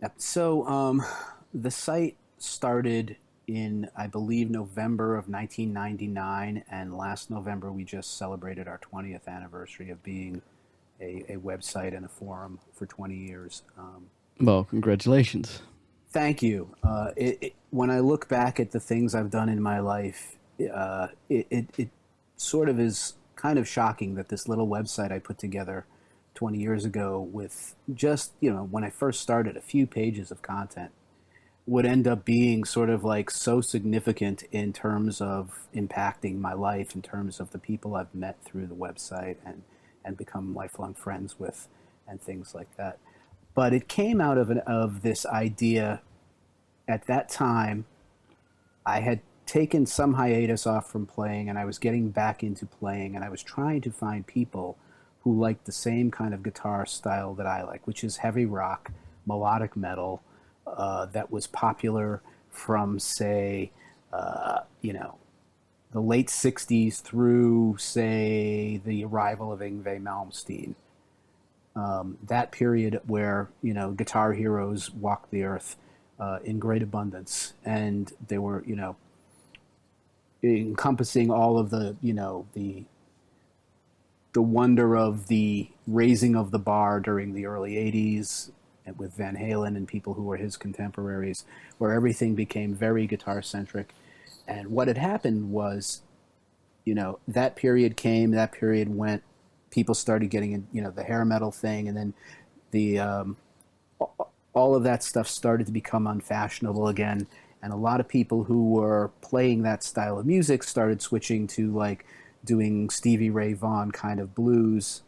Yeah. So the site started in, I believe, November of 1999, and last November we just celebrated our 20th anniversary of being a website and a forum for 20 years. Well, congratulations. Thank you. When I look back at the things I've done in my life, it sort of is kind of shocking that this little website I put together 20 years ago with just, when I first started, a few pages of content would end up being sort of like so significant in terms of impacting my life, in terms of the people I've met through the website and become lifelong friends with and things like that. But it came out of this idea at that time. I had taken some hiatus off from playing and I was getting back into playing and I was trying to find people who liked the same kind of guitar style that I like, which is heavy rock, melodic metal, that was popular from, say, the late 60s through, say, the arrival of Yngwie Malmsteen. That period where, guitar heroes walked the earth in great abundance. And they were, encompassing all of the wonder of the raising of the bar during the early 80s with Van Halen and people who were his contemporaries, where everything became very guitar centric. And what had happened was, that period came, that period went, people started getting in, the hair metal thing, and then the all of that stuff started to become unfashionable again. And a lot of people who were playing that style of music started switching to like doing Stevie Ray Vaughan kind of blues,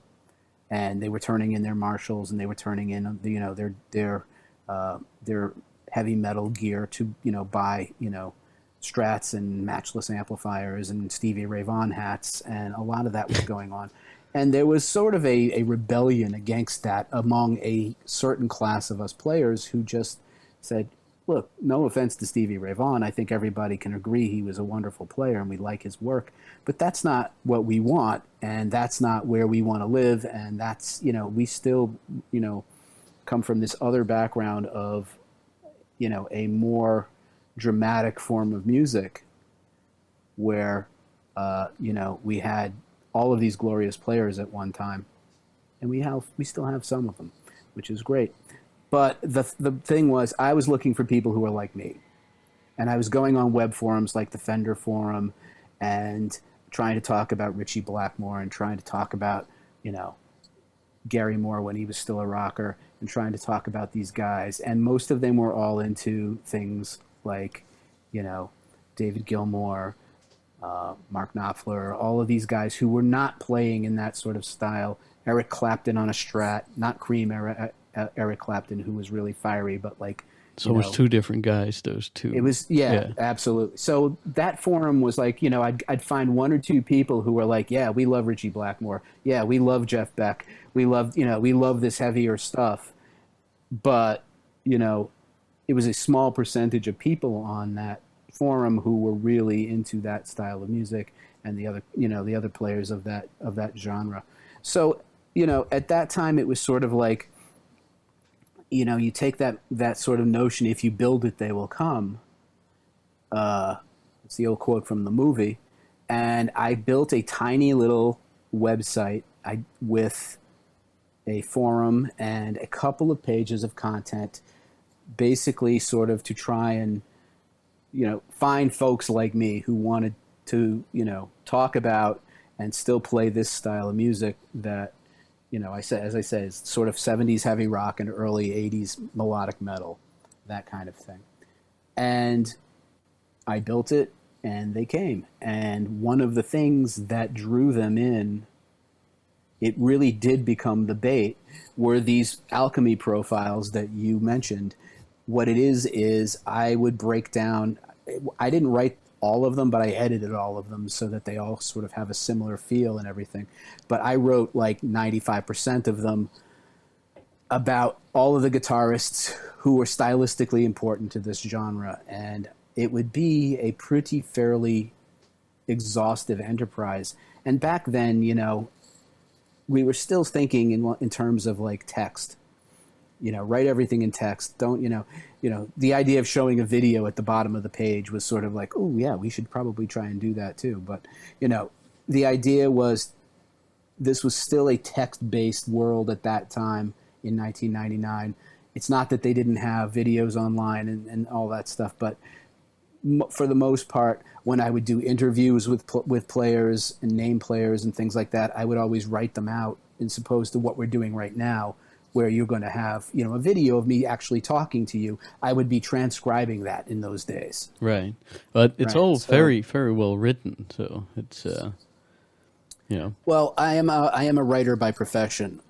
and they were turning in their Marshalls and they were turning in their heavy metal gear to buy Strats and matchless amplifiers and Stevie Ray Vaughan hats, and a lot of that was going on. And there was sort of a rebellion against that among a certain class of us players who just said, look, no offense to Stevie Ray Vaughan, I think everybody can agree he was a wonderful player and we like his work, but that's not what we want, and that's not where we want to live, and that's, we still, come from this other background of, a more dramatic form of music where, we had all of these glorious players at one time, and we still have some of them, which is great. But the thing was, I was looking for people who were like me, and I was going on web forums like the Fender forum, and trying to talk about Ritchie Blackmore and trying to talk about Gary Moore when he was still a rocker, and trying to talk about these guys, and most of them were all into things like David Gilmour, Mark Knopfler, all of these guys who were not playing in that sort of style. Eric Clapton on a Strat, not Cream Eric Clapton, who was really fiery, but like, So it was two different guys, those two. it was, yeah, absolutely. So that forum was like, I'd find one or two people who were like, yeah, we love Ritchie Blackmore. Yeah, we love Jeff Beck. We love this heavier stuff. But, it was a small percentage of people on that forum who were really into that style of music, and the other players of that genre. So, at that time it was sort of like, you take that sort of notion, if you build it, they will come. It's the old quote from the movie. And I built a tiny little website with a forum and a couple of pages of content, basically sort of to try and, find folks like me who wanted to, talk about and still play this style of music that, as I say, it's sort of 70s heavy rock and early 80s melodic metal, that kind of thing. And I built it, and they came. And one of the things that drew them in, it really did become the bait, were these alchemy profiles that you mentioned. What it is I would break down, I didn't write all of them, but I edited all of them so that they all sort of have a similar feel and everything. But I wrote like 95% of them about all of the guitarists who were stylistically important to this genre. And it would be a pretty fairly exhaustive enterprise. And back then, we were still thinking in terms of like text. write everything in text. Don't, the idea of showing a video at the bottom of the page was sort of like, oh yeah, we should probably try and do that too. But, the idea was this was still a text-based world at that time in 1999. It's not that they didn't have videos online and all that stuff, but for the most part, when I would do interviews with players and name players and things like that, I would always write them out, as opposed to what we're doing right now, where you're going to have a video of me actually talking to you. I would be transcribing that in those days. Right, but it's all very, very well written, so it's Well, I am a writer by profession.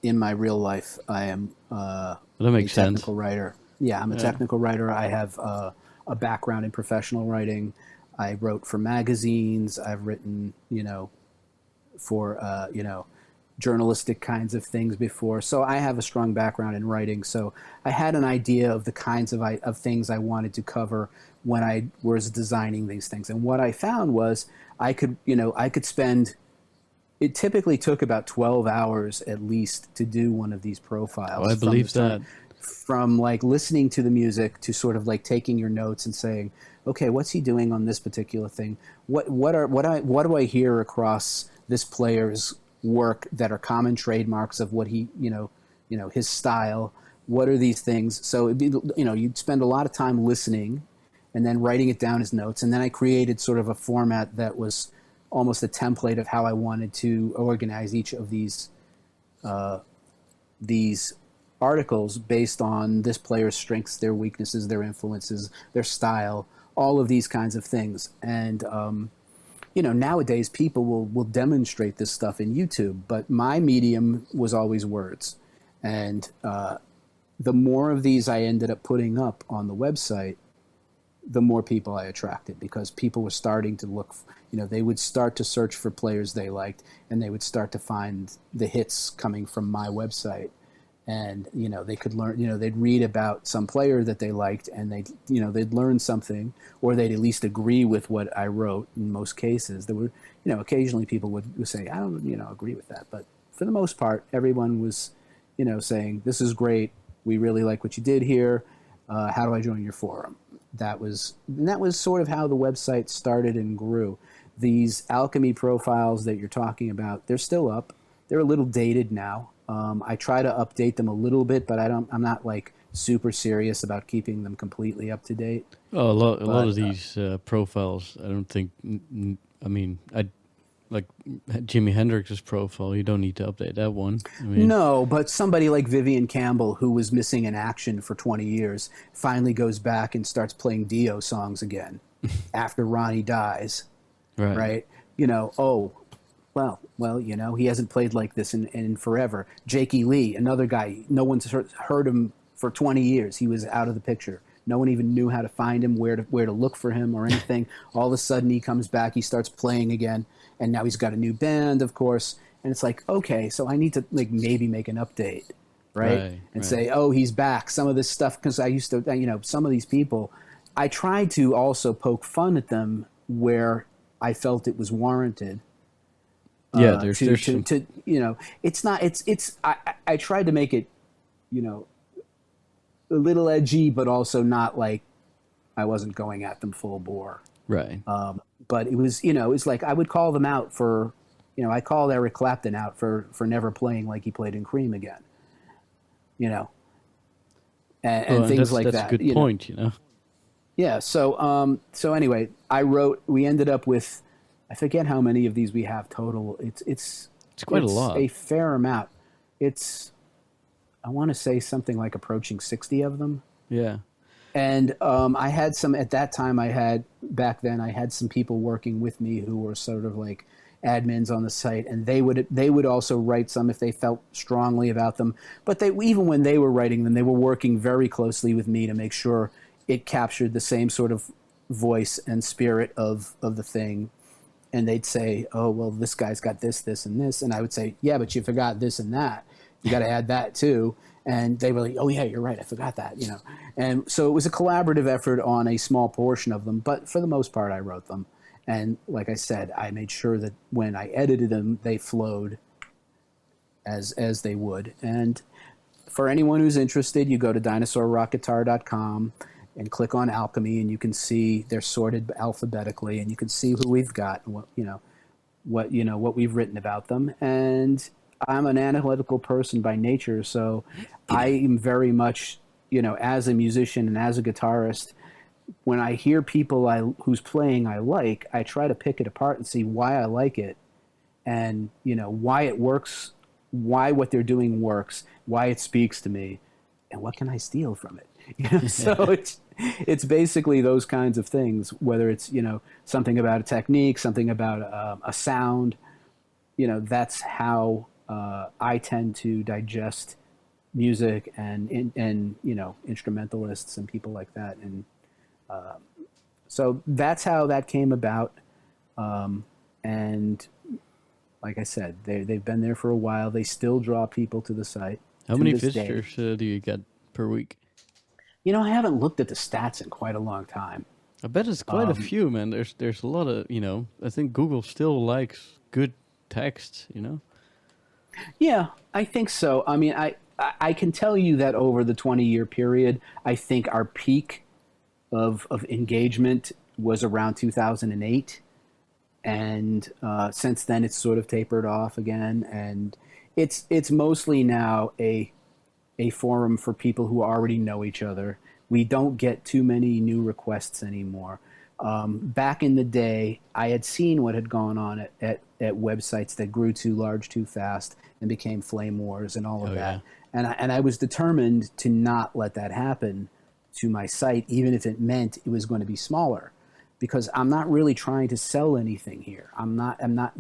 In my real life, I am that makes a technical writer. Yeah, I'm a technical writer. I have a background in professional writing. I wrote for magazines. I've written, for journalistic kinds of things before. So I have a strong background in writing. So I had an idea of the kinds of things I wanted to cover when I was designing these things. And what I found was I could spend. It typically took about 12 hours at least to do one of these profiles. Oh, I believe that. From like listening to the music to sort of like taking your notes and saying, okay, what's he doing on this particular thing? What do I hear across this player's work that are common trademarks of what he, his style? What are these things? So it'd be, you'd spend a lot of time listening and then writing it down as notes. And then I created sort of a format that was almost a template of how I wanted to organize each of these articles based on this player's strengths, their weaknesses, their influences, their style, all of these kinds of things. And, nowadays people will demonstrate this stuff in YouTube, but my medium was always words. And the more of these I ended up putting up on the website, the more people I attracted, because people were starting to look, they would start to search for players they liked, and they would start to find the hits coming from my website. And, they could learn, they'd read about some player that they liked, and they'd learn something, or they'd at least agree with what I wrote in most cases. There were, occasionally people would say, I don't, agree with that. But for the most part, everyone was, saying, this is great. We really like what you did here. How do I join your forum? That was sort of how the website started and grew. These alchemy profiles that you're talking about, they're still up. They're a little dated now. I try to update them a little bit, but I'm not like super serious about keeping them completely up to date. Oh, a lot of these profiles, I don't think. Like Jimi Hendrix's profile, you don't need to update that one. No, but somebody like Vivian Campbell, who was missing in action for 20 years, finally goes back and starts playing Dio songs again after Ronnie dies. Right? He hasn't played like this in forever. Jakey Lee, another guy, no one's heard him for 20 years. He was out of the picture. No one even knew how to find him, where to look for him or anything. All of a sudden he comes back, he starts playing again, and now he's got a new band, of course. And it's like, okay, so I need to like maybe make an update, right? Say, oh, he's back. Some of this stuff, because I used to, some of these people, I tried to also poke fun at them where I felt it was warranted. Yeah, it's not. I tried to make it, a little edgy, but also not like I wasn't going at them full bore. Right. But it was, it's like I would call them out for, I called Eric Clapton out for never playing like he played in Cream again. And things like that. That's a good point. Yeah. So anyway, we ended up with, I forget how many of these we have total. It's quite a lot. A fair amount. I want to say something like approaching 60 of them. Yeah. And I had some at that time. Back then I had some people working with me who were sort of like admins on the site, and they would also write some if they felt strongly about them. But even when they were writing them, they were working very closely with me to make sure it captured the same sort of voice and spirit of the thing. And they'd say, oh, well, this guy's got this, this, and this. And I would say, yeah, but you forgot this and that. You got to add that too. And they were like, oh, yeah, you're right. I forgot that, And so it was a collaborative effort on a small portion of them. But for the most part, I wrote them. And like I said, I made sure that when I edited them, they flowed as they would. And for anyone who's interested, you go to dinosaurrockguitar.com and click on Alchemy, and you can see they're sorted alphabetically, and you can see who we've got and what we've written about them. And I'm an analytical person by nature, so I am very much, as a musician and as a guitarist, when I hear people whose playing I like, I try to pick it apart and see why I like it, and why it works, why what they're doing works, why it speaks to me, and what can I steal from it. So it's basically those kinds of things, whether it's something about a technique, something about a sound. That's how I tend to digest music and instrumentalists and people like that. And so that's how that came about. And like I said, they've been there for a while. They still draw people to the site. How many visitors do you get per week? I haven't looked at the stats in quite a long time. I bet it's quite a few, man. There's a lot of, I think Google still likes good text, Yeah, I think so. I mean, I can tell you that over the 20-year period, I think our peak of engagement was around 2008. And since then, it's sort of tapered off again. And it's mostly now a forum for people who already know each other. We don't get too many new requests anymore. Back in the day, I had seen what had gone on at websites that grew too large too fast and became flame wars and all of that. Yeah. And I was determined to not let that happen to my site, even if it meant it was going to be smaller, because I'm not really trying to sell anything here. I'm not.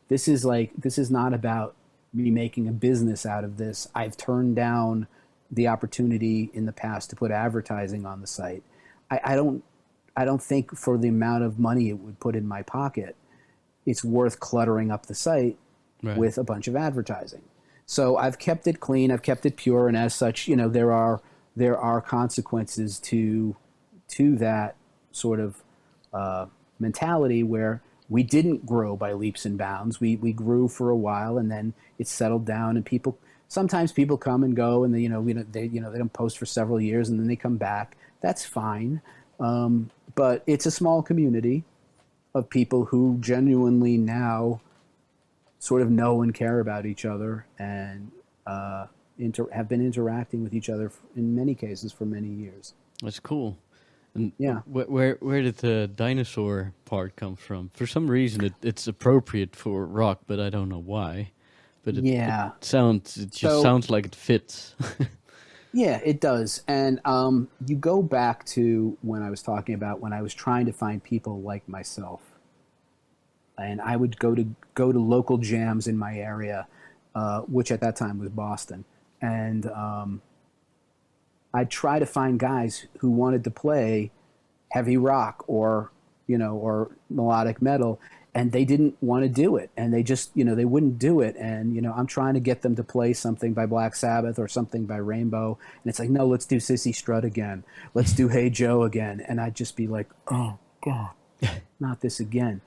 This is not about me making a business out of this. I've turned down the opportunity in the past to put advertising on the site. I don't think for the amount of money it would put in my pocket, it's worth cluttering up the site with a bunch of advertising. So I've kept it clean, I've kept it pure, and as such, there are consequences to that sort of mentality where we didn't grow by leaps and bounds. We grew for a while, and then it settled down, and sometimes people come and go, and they don't post for several years, and then they come back. That's fine. But it's a small community of people who genuinely now sort of know and care about each other, and have been interacting with each other in many cases for many years. That's cool. And yeah, where did the dinosaur part come from? For some reason, it's appropriate for rock, but I don't know why. But it sounds like it fits. Yeah, it does. And you go back to when I was talking about when I was trying to find people like myself, and I would go to local jams in my area, which at that time was Boston, and I'd try to find guys who wanted to play heavy rock or melodic metal, and they didn't want to do it, and they just they wouldn't do it. And I'm trying to get them to play something by Black Sabbath or something by Rainbow, and it's like, no, let's do Sissy Strut again, let's do Hey Joe again, and I'd just be like, oh God, not this again.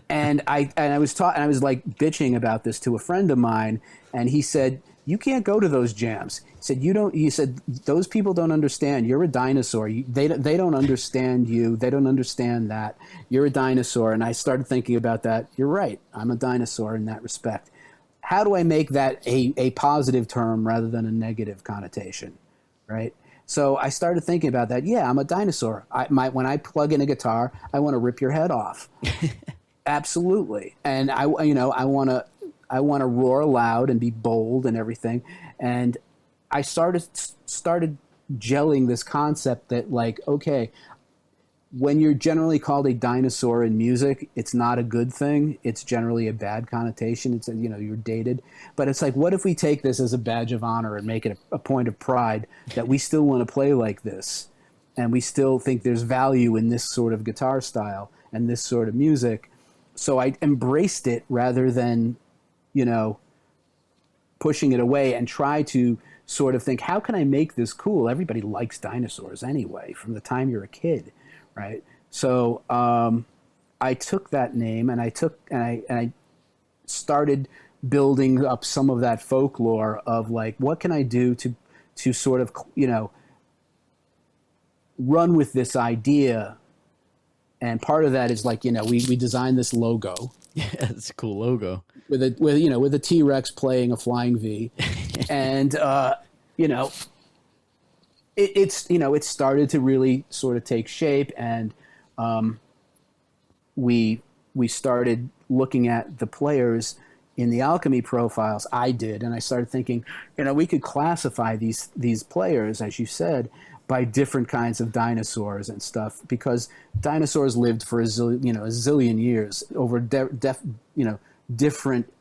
And I was like bitching about this to a friend of mine, and he said, you can't go to those jams. He said those people don't understand. You're a dinosaur. They don't understand you. They don't understand that. You're a dinosaur. And I started thinking about that. You're right. I'm a dinosaur in that respect. How do I make that a positive term rather than a negative connotation, right? So I started thinking about that. Yeah, I'm a dinosaur. When I plug in a guitar, I want to rip your head off. Absolutely. And I want to roar loud and be bold and everything. And I started gelling this concept that, like, okay, when you're generally called a dinosaur in music, it's not a good thing. It's generally a bad connotation. It's you're dated. But it's like, what if we take this as a badge of honor and make it a point of pride that we still want to play like this, and we still think there's value in this sort of guitar style and this sort of music. So I embraced it rather than pushing it away, and try to sort of think, how can I make this cool? Everybody likes dinosaurs anyway, from the time you're a kid, right? So I took that name, and I started building up some of that folklore of, like, what can I do to sort of, run with this idea. And part of that is like, we designed this logo. Yeah, it's a cool logo. With a T-Rex playing a flying V. And, it started to really sort of take shape, and we started looking at the players in the Alchemy profiles. I did, and I started thinking, we could classify these players, as you said, by different kinds of dinosaurs and stuff, because dinosaurs lived for a zillion years over different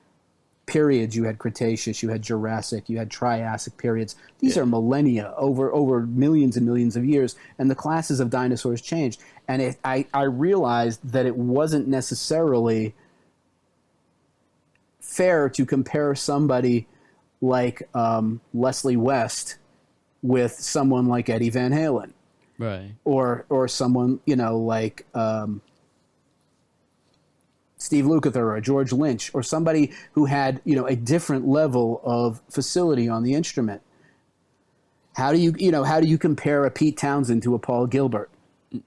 periods. You had Cretaceous, you had Jurassic, you had Triassic periods. These are millennia, over millions and millions of years, and the classes of dinosaurs changed. And I realized that it wasn't necessarily fair to compare somebody like Leslie West with someone like Eddie Van Halen, right? Or someone like Steve Lukather or George Lynch, or somebody who had a different level of facility on the instrument. How do you compare a Pete Townsend to a Paul Gilbert?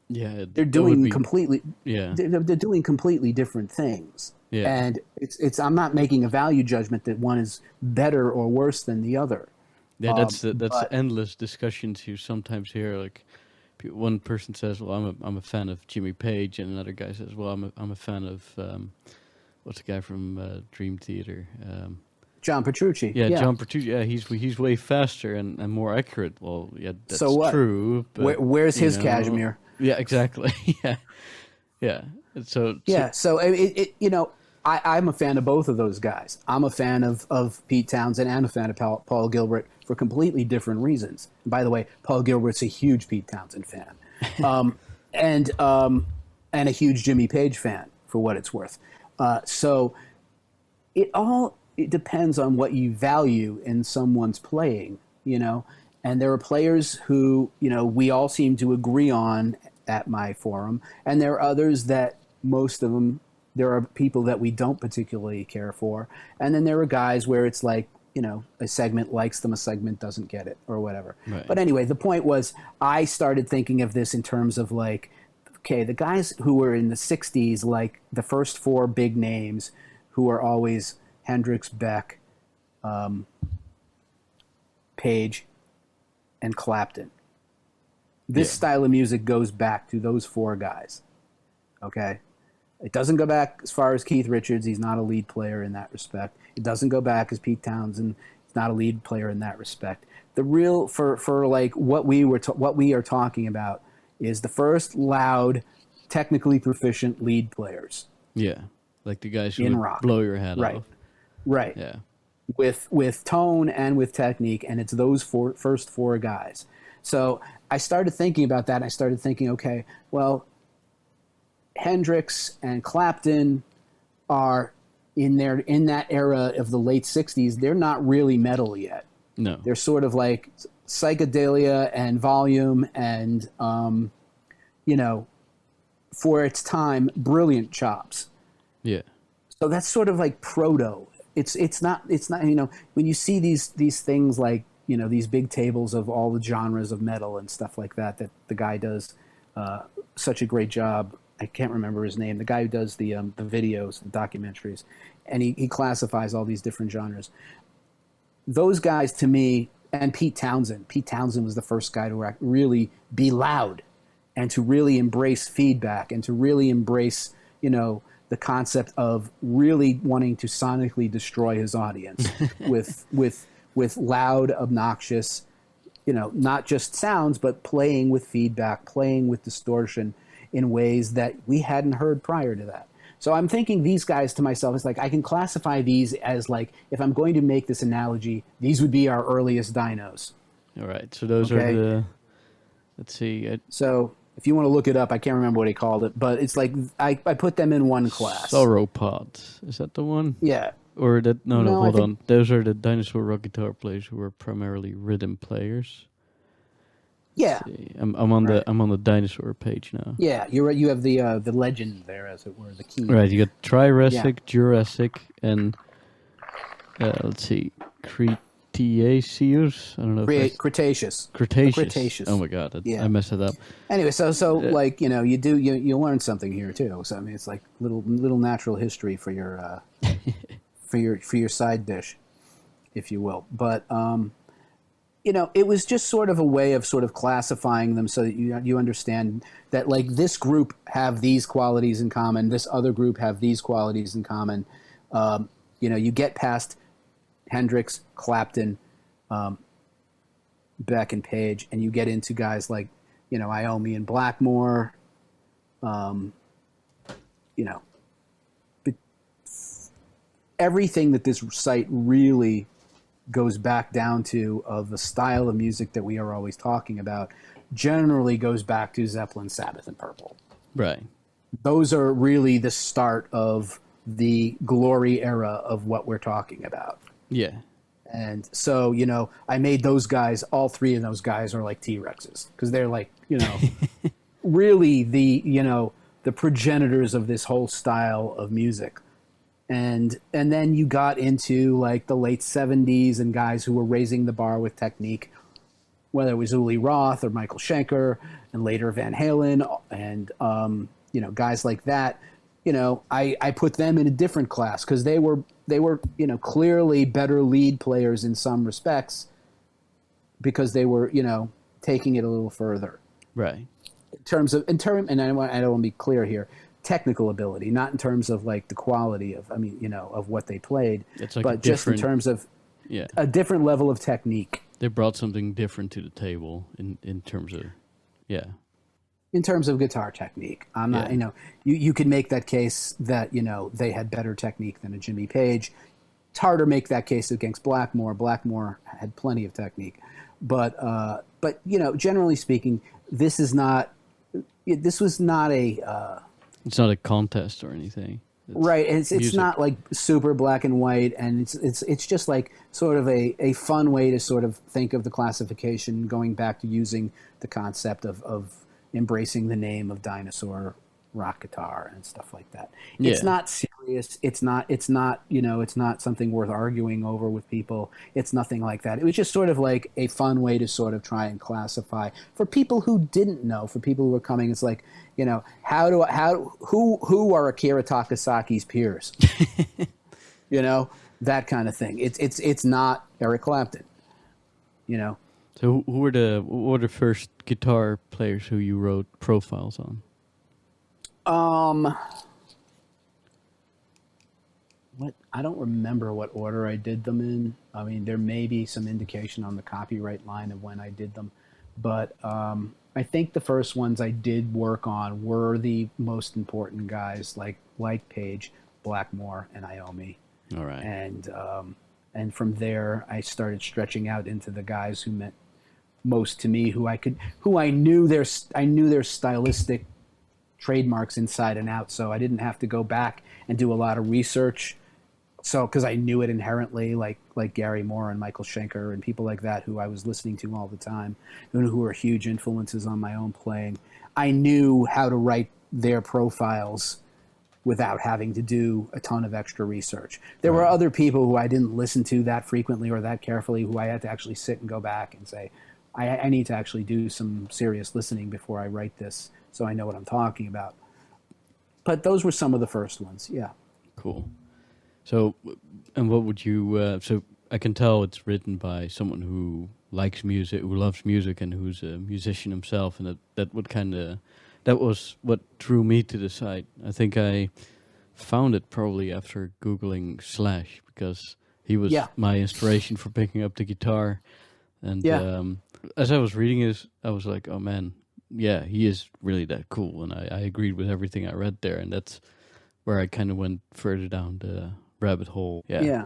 Yeah, they're doing completely different things. Yeah, and it's I'm not making a value judgment that one is better or worse than the other. Yeah, that's endless discussions you sometimes hear. Like, one person says, "Well, I'm a fan of Jimmy Page," and another guy says, "Well, I'm a fan of what's the guy from Dream Theater?" John Petrucci. Yeah, John Petrucci. Yeah, he's way faster and more accurate. Well, yeah, that's so what? True. But, where's his cashmere? Yeah, exactly. yeah. So I'm a fan of both of those guys. I'm a fan of Pete Townsend and a fan of Paul Gilbert for completely different reasons. And by the way, Paul Gilbert's a huge Pete Townsend fan, and a huge Jimmy Page fan, for what it's worth. So it depends on what you value in someone's playing, And there are players who we all seem to agree on at my forum, and there are others that most of them. There are people that we don't particularly care for. And then there are guys where it's like, a segment likes them, a segment doesn't get it, or whatever. Right. But anyway, the point was, I started thinking of this in terms of like, okay, the guys who were in the 60s, like the first four big names who are always Hendrix, Beck, Page, and Clapton. This style of music goes back to those four guys. Okay? It doesn't go back as far as Keith Richards. He's not a lead player in that respect. It doesn't go back as Pete Townsend. He's not a lead player in that respect. The real for like what we are talking about is the first loud, technically proficient lead players. Yeah, like the guys who would blow your head off. Right. Yeah. With tone and with technique, and it's those first four guys. So I started thinking about that. And I started thinking, okay, well, Hendrix and Clapton are in that era of the late 60s. They're not really metal yet. No. They're sort of like psychedelia and volume and, for its time, brilliant chops. Yeah. So that's sort of like proto. It's not, when you see these things like, these big tables of all the genres of metal and stuff like that the guy does such a great job. I can't remember his name. The guy who does the videos, the documentaries, and he classifies all these different genres. Those guys, to me, and Pete Townsend. Pete Townsend was the first guy to really be loud, and to really embrace feedback, and to really embrace, the concept of really wanting to sonically destroy his audience with loud, obnoxious, not just sounds, but playing with feedback, playing with distortion in ways that we hadn't heard prior to that. So I'm thinking these guys to myself, it's like I can classify these as like, if I'm going to make this analogy, these would be our earliest dinos. All right. So those are the, let's see. So if you want to look it up, I can't remember what he called it, but it's like I put them in one class. Sauropods. Is that the one? Yeah. Or that? No, hold on. Those are the Dinosaur Rock Guitar players who were primarily rhythm players. Yeah, I'm on the dinosaur page now. Yeah, you're right. You have the legend there, as it were, the key. Right, you got Triassic, Jurassic, and let's see, Cretaceous. I don't know. Cretaceous. Cretaceous. Oh my God, I messed it up. Anyway, so like you learn something here too. So I mean, it's like little natural history for your for your side dish, if you will. But it was just sort of a way of sort of classifying them so that you understand that like this group have these qualities in common, this other group have these qualities in common. You get past Hendrix, Clapton, Beck, and Page, and you get into guys like Iommi and Blackmore. But everything that this site really goes back down to of the style of music that we are always talking about generally goes back to Zeppelin, Sabbath, and Purple. Right. Those are really the start of the glory era of what we're talking about. Yeah. And so, I made those guys, all three of those guys are like T-Rexes because they're like, really the progenitors of this whole style of music. And then you got into like the late 70s and guys who were raising the bar with technique, whether it was Uli Roth or Michael Schenker and later Van Halen and, guys like that. I put them in a different class because they were clearly better lead players in some respects because they were, taking it a little further. Right. And I want to be clear here. Technical ability, not in terms of like the quality of, of what they played, like but just in terms of a different level of technique. They brought something different to the table in terms of, in terms of guitar technique. I'm not, you could make that case that, they had better technique than a Jimmy Page. It's hard to make that case against Blackmore. Blackmore had plenty of technique, but generally speaking, this was not a, it's not a contest or anything. Right. It's not like super black and white, and it's just like sort of a fun way to sort of think of the classification, going back to using the concept of embracing the name of Dinosaur Rock Guitar and stuff like that. Yeah. It's not serious. It's not it's not something worth arguing over with people. It's nothing like that. It was just sort of like a fun way to sort of try and classify for people who didn't know, for people who were coming. It's like, who are Akira Takasaki's peers? That kind of thing. It's not Eric Clapton. So who were the first guitar players who you wrote profiles on? I don't remember what order I did them in. I mean, there may be some indication on the copyright line of when I did them, but I think the first ones I did work on were the most important guys, like Page, Blackmore, and Iommi. All right. And from there, I started stretching out into the guys who meant most to me, who I knew their stylistic trademarks inside and out, so I didn't have to go back and do a lot of research. So, because I knew it inherently, like Gary Moore and Michael Schenker and people like that who I was listening to all the time, who were huge influences on my own playing. I knew how to write their profiles without having to do a ton of extra research. There were other people who I didn't listen to that frequently or that carefully, who I had to actually sit and go back and say, I need to actually do some serious listening before I write this, so I know what I'm talking about. But those were some of the first ones, yeah. Cool. So, and what would you, so I can tell it's written by someone who likes music, who loves music, and who's a musician himself, and that was what drew me to the site. I think I found it probably after Googling Slash, because he was my inspiration for picking up the guitar. And as I was reading this, I was like, oh man, yeah, he is really that cool. And I agreed with everything I read there. And that's where I kind of went further down the rabbit hole. Yeah.